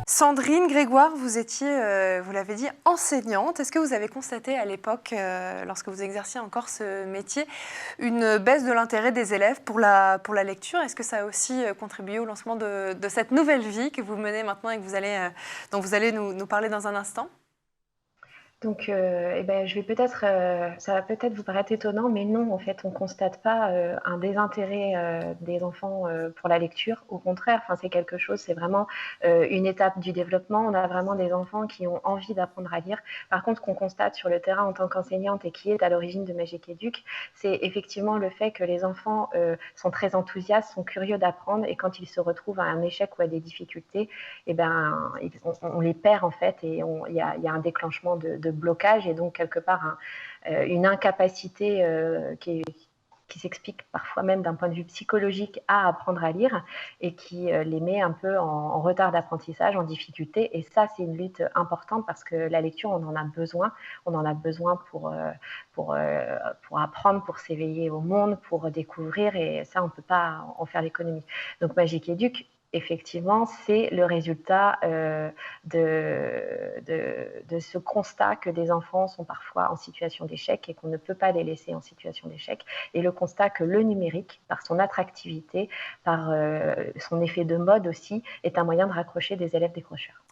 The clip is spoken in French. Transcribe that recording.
Sandrine Grégoire, vous étiez, vous l'avez dit, enseignante. Est-ce que vous avez constaté à l'époque, lorsque vous exerciez encore ce métier, une baisse de l'intérêt des élèves pour la lecture? Est-ce que ça a aussi contribué au lancement de cette nouvelle vie que vous menez maintenant et que dont vous allez nous parler dans un instant? Donc, je vais peut-être, ça va peut-être vous paraître étonnant, mais non, en fait, on constate pas un désintérêt des enfants pour la lecture. Au contraire, enfin, c'est quelque chose, c'est vraiment une étape du développement. On a vraiment des enfants qui ont envie d'apprendre à lire. Par contre, ce qu'on constate sur le terrain en tant qu'enseignante et qui est à l'origine de Magic Educ, c'est effectivement le fait que les enfants sont très enthousiastes, sont curieux d'apprendre, et quand ils se retrouvent à un échec ou à des difficultés, eh ben, on les perd en fait, et il y a un déclenchement de blocage, et donc quelque part une incapacité qui s'explique parfois même d'un point de vue psychologique à apprendre à lire, et qui les met un peu en retard d'apprentissage, en difficulté. Et ça, c'est une lutte importante, parce que la lecture, on en a besoin. On en a besoin pour apprendre, pour s'éveiller au monde, pour découvrir, et ça, on ne peut pas en faire l'économie. Donc Magic Educ, effectivement, c'est le résultat de ce constat que des enfants sont parfois en situation d'échec et qu'on ne peut pas les laisser en situation d'échec, et le constat que le numérique, par son attractivité, par son effet de mode aussi, est un moyen de raccrocher des élèves décrocheurs.